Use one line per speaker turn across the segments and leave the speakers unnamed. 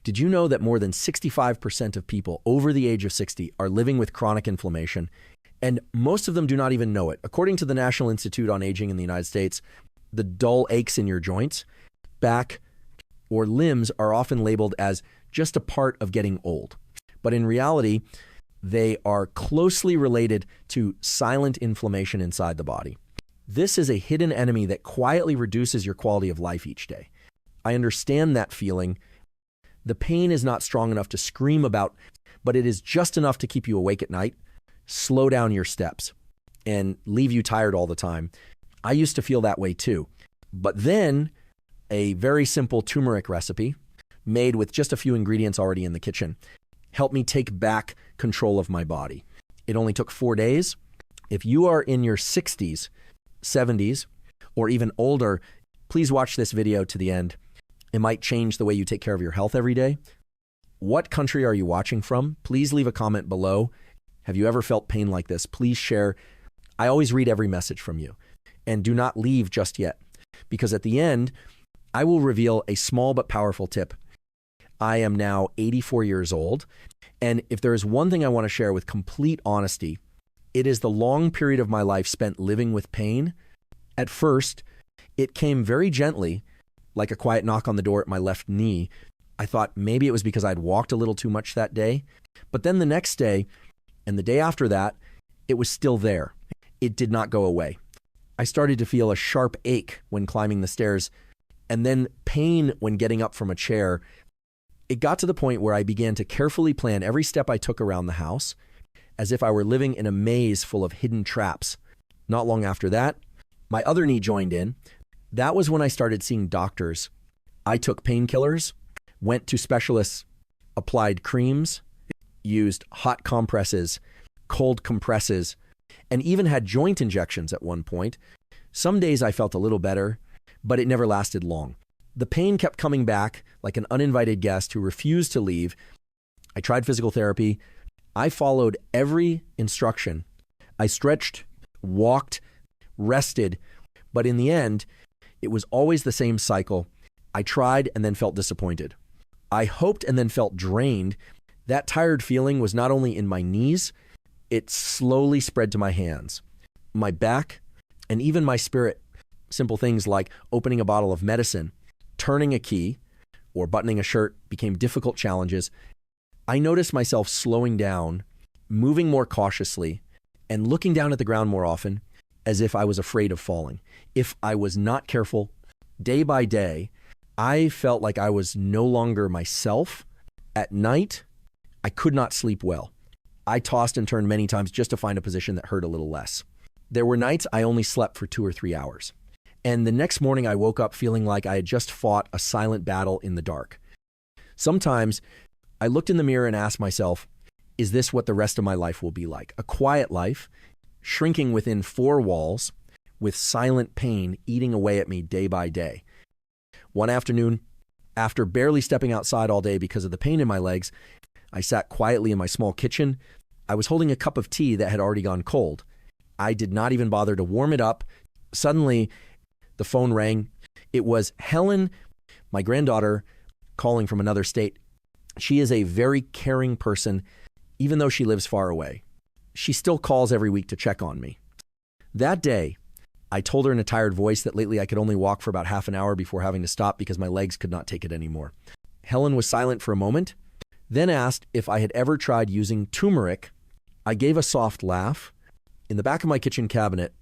Did you know that more than 65% of people over the age of 60 are living with chronic inflammation? And most of them do not even know it. According to the National Institute on Aging in the United States, the dull aches in your joints, back, or limbs are often labeled as just a part of getting old. But in reality, they are closely related to silent inflammation inside the body. This is a hidden enemy that quietly reduces your quality of life each day. I understand that feeling. The pain is not strong enough to scream about, but it is just enough to keep you awake at night, slow down your steps, and leave you tired all the time. I used to feel that way too. But then a very simple turmeric recipe made with just a few ingredients already in the kitchen helped me take back control of my body. It only took 4 days. If you are in your 60s, 70s, or even older, please watch this video to the end. It might change the way you take care of your health every day. What country are you watching from? Please leave a comment below. Have you ever felt pain like this? Please share. I always read every message from you. And do not leave just yet, because at the end, I will reveal a small but powerful tip. I am now 84 years old, and if there is one thing I want to share with complete honesty, it is the long period of my life spent living with pain. At first, it came very gently, like a quiet knock on the door at my left knee. I thought maybe it was because I'd walked a little too much that day. But then the next day and the day after that, it was still there. It did not go away. I started to feel a sharp ache when climbing the stairs, and then pain when getting up from a chair. It got to the point where I began to carefully plan every step I took around the house, as if I were living in a maze full of hidden traps. Not long after that, my other knee joined in. That was when I started seeing doctors. I took painkillers, went to specialists, applied creams, used hot compresses, cold compresses, and even had joint injections at one point. Some days I felt a little better, but it never lasted long. The pain kept coming back like an uninvited guest who refused to leave. I tried physical therapy. I followed every instruction. I stretched, walked, rested, but in the end, it was always the same cycle. I tried and then felt disappointed. I hoped and then felt drained. That tired feeling was not only in my knees, it slowly spread to my hands, my back, and even my spirit. Simple things like opening a bottle of medicine, turning a key, or buttoning a shirt became difficult challenges. I noticed myself slowing down, moving more cautiously, and looking down at the ground more often, as if I was afraid of falling. If I was not careful, day by day, I felt like I was no longer myself. At night, I could not sleep well. I tossed and turned many times just to find a position that hurt a little less. There were nights I only slept for 2 or 3 hours. And the next morning I woke up feeling like I had just fought a silent battle in the dark. Sometimes I looked in the mirror and asked myself, is this what the rest of my life will be like? A quiet life, shrinking within 4 walls, with silent pain eating away at me day by day. One afternoon, after barely stepping outside all day because of the pain in my legs, I sat quietly in my small kitchen. I was holding a cup of tea that had already gone cold. I did not even bother to warm it up. Suddenly, the phone rang. It was Helen, my granddaughter, calling from another state. She is a very caring person, even though she lives far away. She still calls every week to check on me. That day, I told her in a tired voice that lately I could only walk for about half an hour before having to stop because my legs could not take it anymore. Helen was silent for a moment, then asked if I had ever tried using turmeric. I gave a soft laugh. In the back of my kitchen cabinet,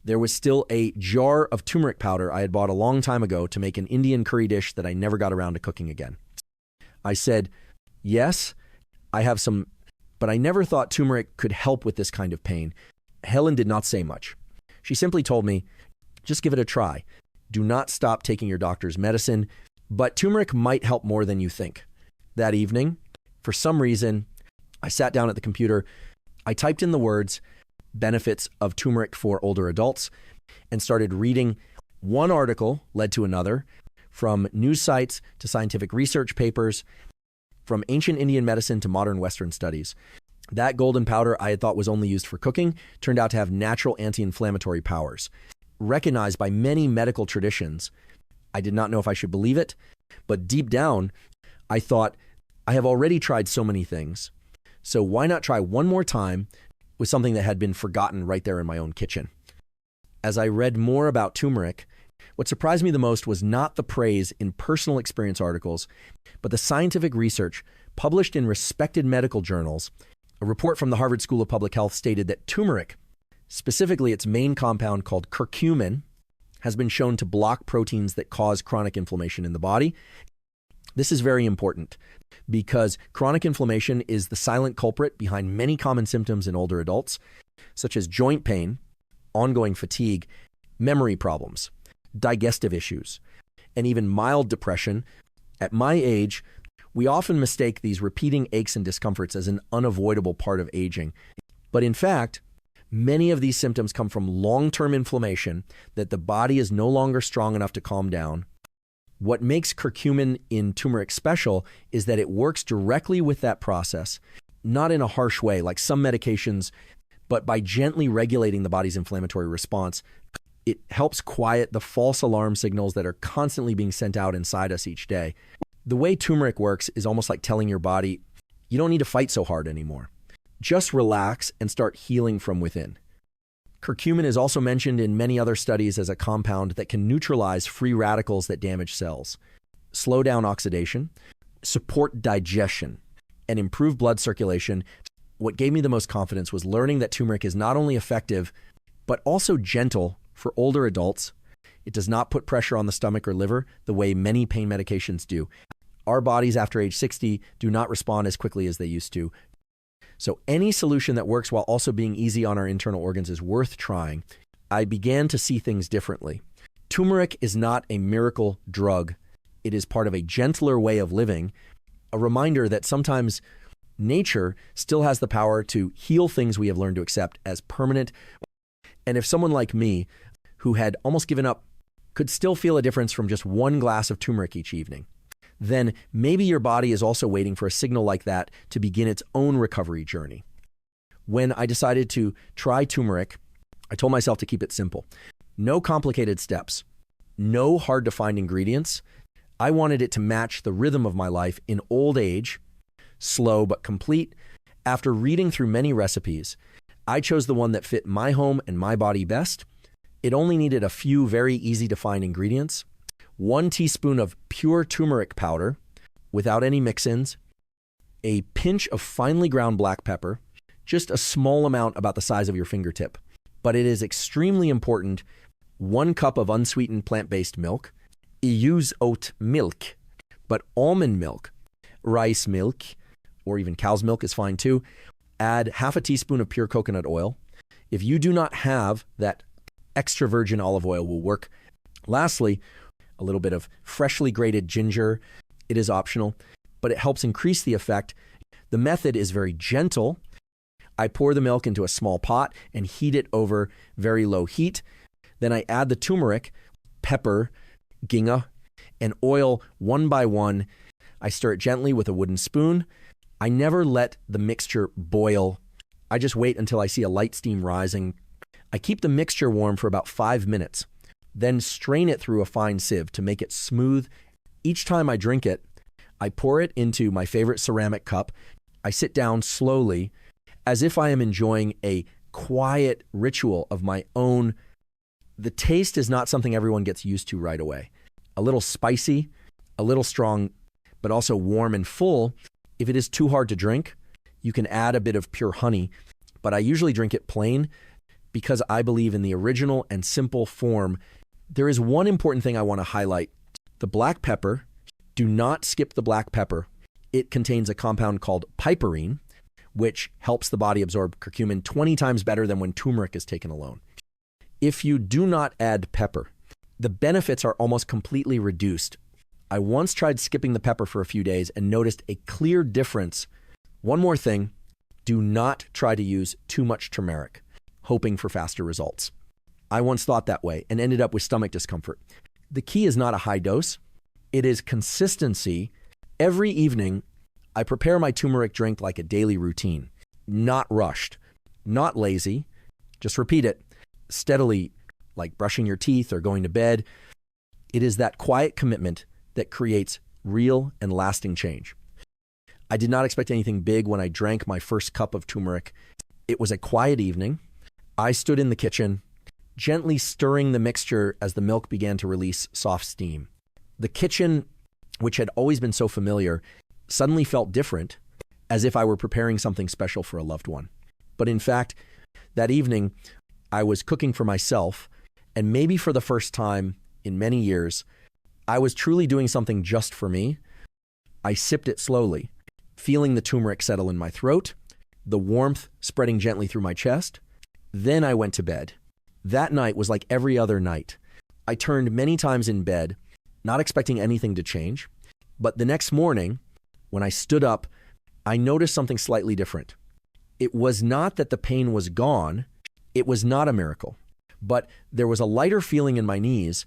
there was still a jar of turmeric powder I had bought a long time ago to make an Indian curry dish that I never got around to cooking again. I said, yes, I have some, but I never thought turmeric could help with this kind of pain. Helen did not say much. She simply told me, just give it a try. Do not stop taking your doctor's medicine, but turmeric might help more than you think. That evening, for some reason, I sat down at the computer. I typed in the words, benefits of turmeric for older adults, and started reading. One article led to another, from news sites to scientific research papers, from ancient Indian medicine to modern Western studies. That golden powder I had thought was only used for cooking turned out to have natural anti-inflammatory powers. Recognized by many medical traditions, I did not know if I should believe it, but deep down, I thought I have already tried so many things, so why not try one more time with something that had been forgotten right there in my own kitchen? As I read more about turmeric, what surprised me the most was not the praise in personal experience articles, but the scientific research published in respected medical journals. A report from the Harvard School of Public Health stated that turmeric, specifically its main compound called curcumin, has been shown to block proteins that cause chronic inflammation in the body. This is very important because chronic inflammation is the silent culprit behind many common symptoms in older adults, such as joint pain, ongoing fatigue, memory problems, digestive issues, and even mild depression. At my age, we often mistake these repeating aches and discomforts as an unavoidable part of aging. But in fact, many of these symptoms come from long-term inflammation that the body is no longer strong enough to calm down. What makes curcumin in turmeric special is that it works directly with that process, not in a harsh way like some medications, but by gently regulating the body's inflammatory response. It helps quiet the false alarm signals that are constantly being sent out inside us each day. The way turmeric works is almost like telling your body, you don't need to fight so hard anymore. Just relax and start healing from within. Curcumin is also mentioned in many other studies as a compound that can neutralize free radicals that damage cells, slow down oxidation, support digestion, and improve blood circulation. What gave me the most confidence was learning that turmeric is not only effective, but also gentle for older adults. It does not put pressure on the stomach or liver the way many pain medications do. Our bodies after age 60 do not respond as quickly as they used to. So any solution that works while also being easy on our internal organs is worth trying. I began to see things differently. Turmeric is not a miracle drug. It is part of a gentler way of living, a reminder that sometimes nature still has the power to heal things we have learned to accept as permanent. And if someone like me, who had almost given up, could still feel a difference from just one glass of turmeric each evening, then maybe your body is also waiting for a signal like that to begin its own recovery journey. When I decided to try turmeric, I told myself to keep it simple. No complicated steps, no hard-to-find ingredients. I wanted it to match the rhythm of my life in old age, slow but complete. After reading through many recipes, I chose the one that fit my home and my body best. It only needed a few very easy-to-find ingredients: 1 teaspoon of pure turmeric powder without any mix-ins, a pinch of finely ground black pepper, just a small amount about the size of your fingertip. But it is extremely important, 1 cup of unsweetened plant-based milk. Use oat milk, but almond milk, rice milk, or even cow's milk is fine too. Add half a teaspoon of pure coconut oil. If you do not have that, extra virgin olive oil will work. Lastly, a little bit of freshly grated ginger. It is optional, but it helps increase the effect. The method is very gentle. I pour the milk into a small pot and heat it over very low heat. Then I add the turmeric, pepper, ginga, and oil one by one. I stir it gently with a wooden spoon. I never let the mixture boil. I just wait until I see a light steam rising. I keep the mixture warm for about 5 minutes, then strain it through a fine sieve to make it smooth. Each time I drink it, I pour it into my favorite ceramic cup. I sit down slowly, as if I am enjoying a quiet ritual of my own. The taste is not something everyone gets used to right away. A little spicy, a little strong, but also warm and full. If it is too hard to drink, you can add a bit of pure honey, but I usually drink it plain because I believe in the original and simple form. There is one important thing I want to highlight. The black pepper, do not skip the black pepper. It contains a compound called piperine, which helps the body absorb curcumin 20 times better than when turmeric is taken alone. If you do not add pepper, the benefits are almost completely reduced. I once tried skipping the pepper for a few days and noticed a clear difference. One more thing, do not try to use too much turmeric, hoping for faster results. I once thought that way and ended up with stomach discomfort. The key is not a high dose. It is consistency. Every evening, I prepare my turmeric drink like a daily routine, not rushed, not lazy. Just repeat it steadily, like brushing your teeth or going to bed. It is that quiet commitment that creates real and lasting change. I did not expect anything big when I drank my first cup of turmeric. It was a quiet evening. I stood in the kitchen, gently stirring the mixture as the milk began to release soft steam. The kitchen, which had always been so familiar, suddenly felt different, as if I were preparing something special for a loved one. But in fact, that evening, I was cooking for myself, and maybe for the first time in many years, I was truly doing something just for me. I sipped it slowly, feeling the turmeric settle in my throat, the warmth spreading gently through my chest. Then I went to bed. That night was like every other night. I turned many times in bed, not expecting anything to change. But the next morning, when I stood up, I noticed something slightly different. It was not that the pain was gone. It was not a miracle. But there was a lighter feeling in my knees.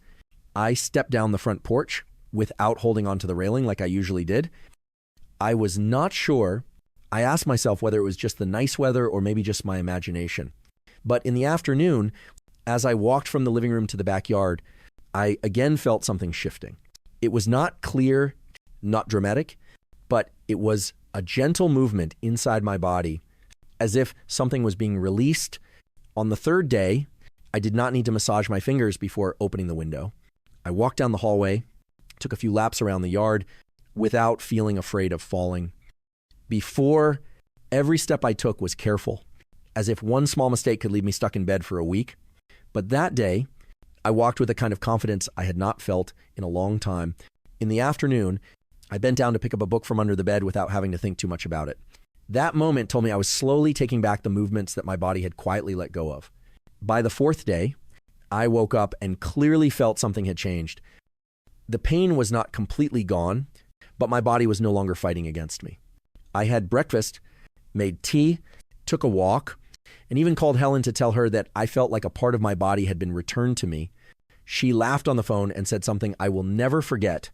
I stepped down the front porch without holding onto the railing like I usually did. I was not sure. I asked myself whether it was just the nice weather or maybe just my imagination. But in the afternoon, as I walked from the living room to the backyard, I again felt something shifting. It was not clear, not dramatic, but it was a gentle movement inside my body, as if something was being released. On the third day, I did not need to massage my fingers before opening the window. I walked down the hallway, took a few laps around the yard without feeling afraid of falling. Before, every step I took was careful, as if one small mistake could leave me stuck in bed for a week. But that day, I walked with a kind of confidence I had not felt in a long time. In the afternoon, I bent down to pick up a book from under the bed without having to think too much about it. That moment told me I was slowly taking back the movements that my body had quietly let go of. By the fourth day, I woke up and clearly felt something had changed. The pain was not completely gone, but my body was no longer fighting against me. I had breakfast, made tea, took a walk, and even called Helen to tell her that I felt like a part of my body had been returned to me. She laughed on the phone and said something I will never forget.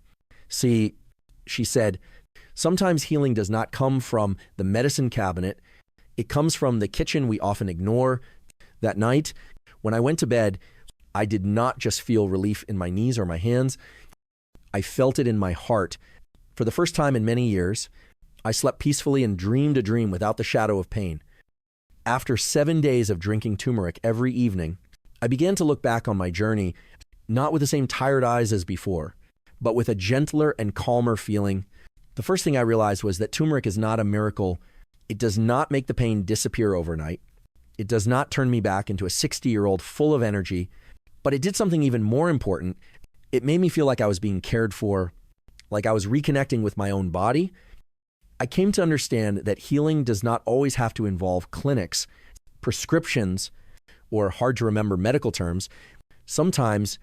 See, she said, sometimes healing does not come from the medicine cabinet. It comes from the kitchen we often ignore. That night, when I went to bed, I did not just feel relief in my knees or my hands. I felt it in my heart. For the first time in many years, I slept peacefully and dreamed a dream without the shadow of pain. After 7 days of drinking turmeric every evening, I began to look back on my journey, not with the same tired eyes as before, but with a gentler and calmer feeling. The first thing I realized was that turmeric is not a miracle. It does not make the pain disappear overnight. It does not turn me back into a 60-year-old full of energy, but it did something even more important. It made me feel like I was being cared for, like I was reconnecting with my own body. I came to understand that healing does not always have to involve clinics, prescriptions, or hard-to-remember medical terms. Sometimes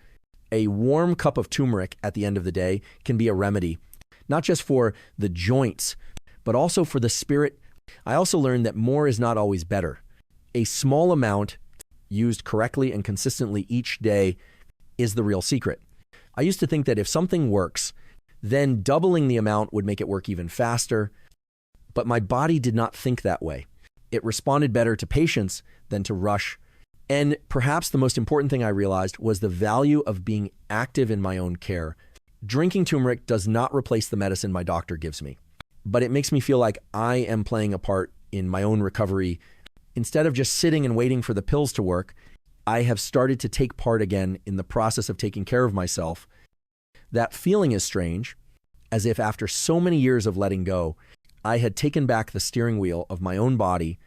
a warm cup of turmeric at the end of the day can be a remedy, not just for the joints, but also for the spirit. I also learned that more is not always better. A small amount used correctly and consistently each day is the real secret. I used to think that if something works, then doubling the amount would make it work even faster. But my body did not think that way. It responded better to patience than to rush. And perhaps the most important thing I realized was the value of being active in my own care. Drinking turmeric does not replace the medicine my doctor gives me, but it makes me feel like I am playing a part in my own recovery. Instead of just sitting and waiting for the pills to work, I have started to take part again in the process of taking care of myself. That feeling is strange, as if after so many years of letting go, I had taken back the steering wheel of my own body.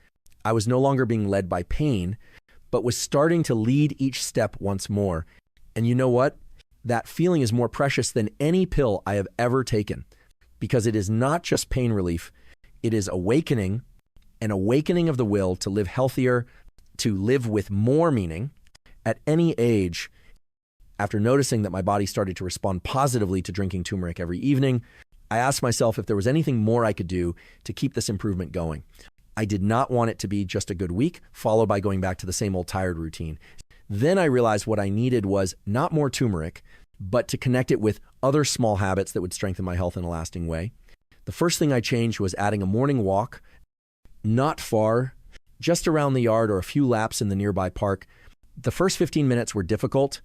I was no longer being led by pain, but was starting to lead each step once more. And you know what? That feeling is more precious than any pill I have ever taken, because it is not just pain relief. It is awakening, an awakening of the will to live healthier, to live with more meaning. At any age, after noticing that my body started to respond positively to drinking turmeric every evening, I asked myself if there was anything more I could do to keep this improvement going. I did not want it to be just a good week, followed by going back to the same old tired routine. Then I realized what I needed was not more turmeric, but to connect it with other small habits that would strengthen my health in a lasting way. The first thing I changed was adding a morning walk, not far, just around the yard or a few laps in the nearby park. The first 15 minutes were difficult,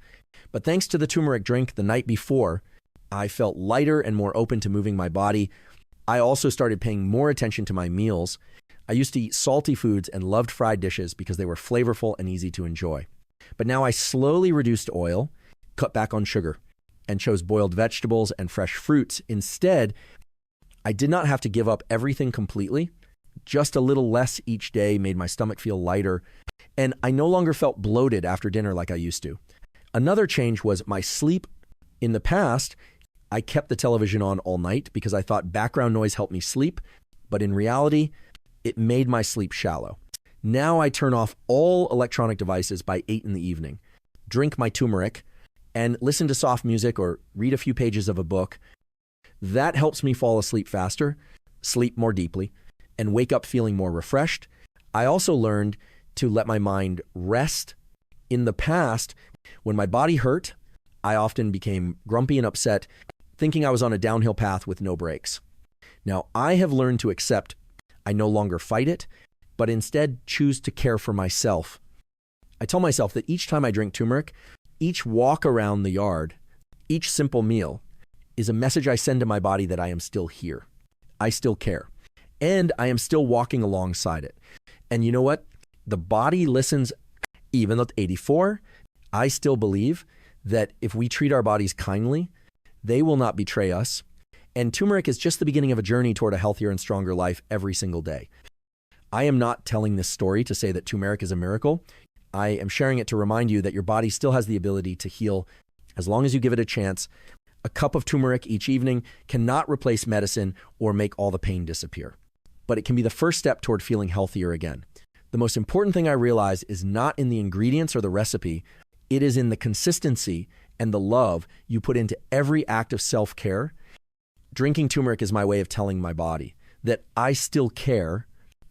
but thanks to the turmeric drink the night before, I felt lighter and more open to moving my body. I also started paying more attention to my meals. I used to eat salty foods and loved fried dishes because they were flavorful and easy to enjoy. But now I slowly reduced oil, cut back on sugar, and chose boiled vegetables and fresh fruits. Instead, I did not have to give up everything completely. Just a little less each day made my stomach feel lighter, and I no longer felt bloated after dinner like I used to. Another change was my sleep. In the past, I kept the television on all night because I thought background noise helped me sleep, but in reality, it made my sleep shallow. Now I turn off all electronic devices by 8 in the evening, drink my turmeric, and listen to soft music or read a few pages of a book. That helps me fall asleep faster, sleep more deeply, and wake up feeling more refreshed. I also learned to let my mind rest. In the past, when my body hurt, I often became grumpy and upset, thinking I was on a downhill path with no brakes. Now, I have learned to accept I no longer fight it, but instead choose to care for myself. I tell myself that each time I drink turmeric, each walk around the yard, each simple meal is a message I send to my body that I am still here. I still care. And I am still walking alongside it. And you know what? The body listens. Even at 84, I still believe that if we treat our bodies kindly, they will not betray us. And turmeric is just the beginning of a journey toward a healthier and stronger life every single day. I am not telling this story to say that turmeric is a miracle. I am sharing it to remind you that your body still has the ability to heal as long as you give it a chance. A cup of turmeric each evening cannot replace medicine or make all the pain disappear, but it can be the first step toward feeling healthier again. The most important thing I realize is not in the ingredients or the recipe. It is in the consistency and the love you put into every act of self-care. Drinking turmeric is my way of telling my body that I still care,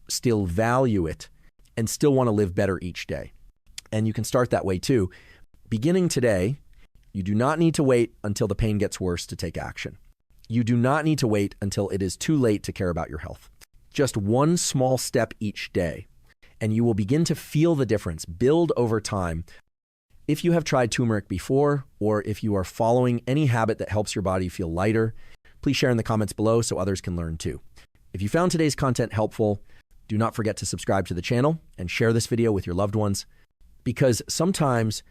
still value it, and still want to live better each day. And you can start that way too. Beginning today, you do not need to wait until the pain gets worse to take action. You do not need to wait until it is too late to care about your health. Just one small step each day, and you will begin to feel the difference build over time. If you have tried turmeric before, or if you are following any habit that helps your body feel lighter, please share in the comments below so others can learn too. If you found today's content helpful, do not forget to subscribe to the channel and share this video with your loved ones, because sometimes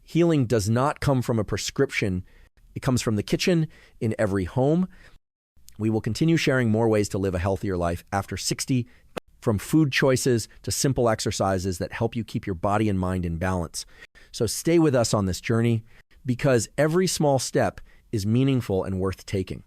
healing does not come from a prescription. It comes from the kitchen in every home. We will continue sharing more ways to live a healthier life after 60, from food choices to simple exercises that help you keep your body and mind in balance. So stay with us on this journey, because every small step is meaningful and worth taking.